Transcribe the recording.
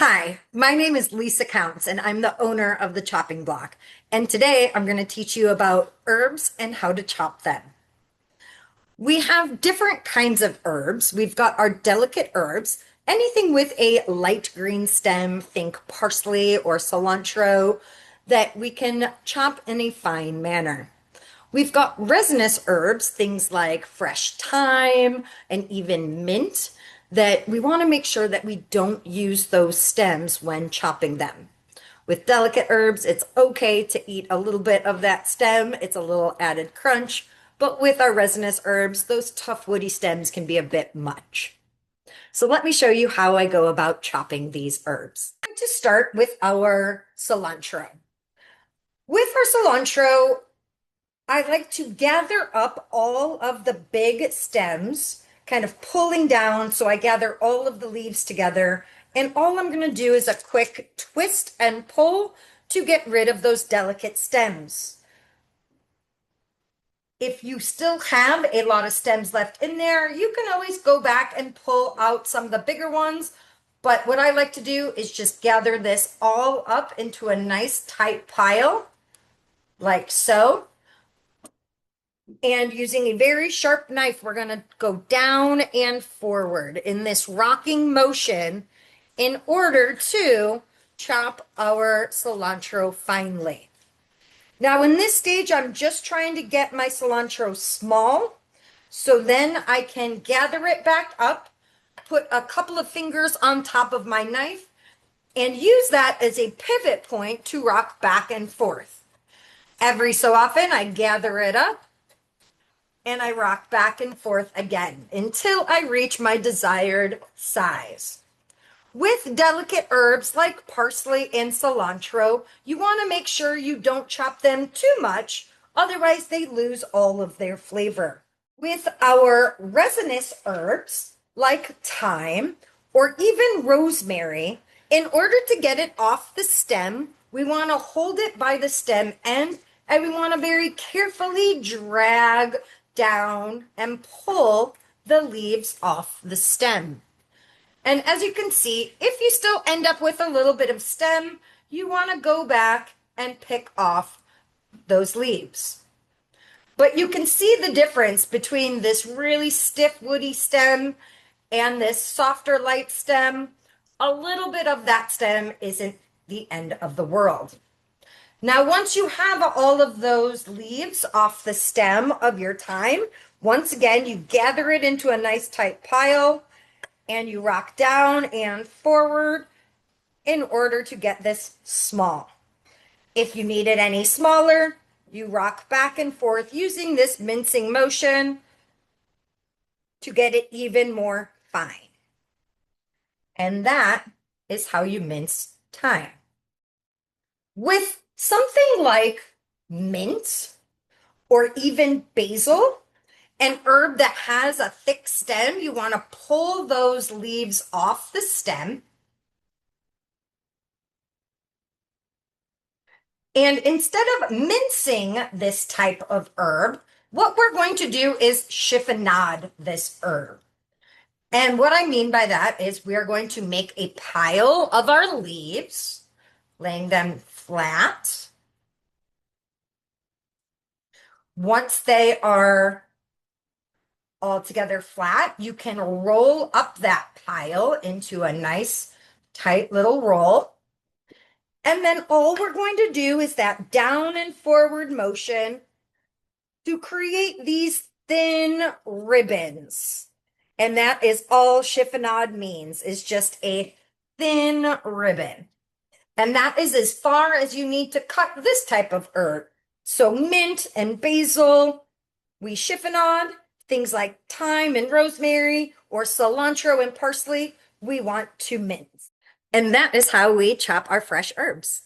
Hi, my name is Lisa Counts, and I'm the owner of the chopping block. And today I'm going to teach you about herbs and how to chop them. We have different kinds of herbs. We've got our delicate herbs, anything with a light green stem, think parsley or cilantro, that we can chop in a fine manner. We've got resinous herbs, things like fresh thyme and even mint, that we want to make sure that we don't use those stems when chopping them. With delicate herbs, it's okay to eat a little bit of that stem. It's a little added crunch. But with our resinous herbs, those tough woody stems can be a bit much. So let me show you how I go about chopping these herbs. I'm going to start with our cilantro. With our cilantro, I like to gather up all of the big stems, kind of pulling down. So I gather all of the leaves together. And all I'm going to do is a quick twist and pull to get rid of those delicate stems. If you still have a lot of stems left in there, you can always go back and pull out some of the bigger ones. But what I like to do is just gather this all up into a nice tight pile, like so. And using a very sharp knife, we're going to go down and forward in this rocking motion in order to chop our cilantro finely. Now, in this stage, I'm just trying to get my cilantro small, so then I can gather it back up, put a couple of fingers on top of my knife, and use that as a pivot point to rock back and forth. Every so often, I gather it up and I rock back and forth again until I reach my desired size. With delicate herbs like parsley and cilantro, you want to make sure you don't chop them too much, otherwise they lose all of their flavor. With our resinous herbs like thyme or even rosemary, in order to get it off the stem, we want to hold it by the stem end and we want to very carefully drag down and pull the leaves off the stem. And as you can see, if you still end up with a little bit of stem, you want to go back and pick off those leaves. But you can see the difference between this really stiff woody stem and this softer light stem. A little bit of that stem isn't the end of the world. Now, once you have all of those leaves off the stem of your thyme, once again, you gather it into a nice tight pile and you rock down and forward in order to get this small. If you need it any smaller, you rock back and forth using this mincing motion to get it even more fine. And that is how you mince thyme. With something like mint or even basil, an herb that has a thick stem, you want to pull those leaves off the stem. And instead of mincing this type of herb, what we're going to do is chiffonade this herb. And what I mean by that is we are going to make a pile of our leaves, laying them flat. Once they are all together flat, you can roll up that pile into a nice tight little roll. And then all we're going to do is that down and forward motion to create these thin ribbons. And that is all chiffonade means, is just a thin ribbon. And that is as far as you need to cut this type of herb. So mint and basil, we chiffonade. Things like thyme and rosemary or cilantro and parsley, we want to mince. And that is how we chop our fresh herbs.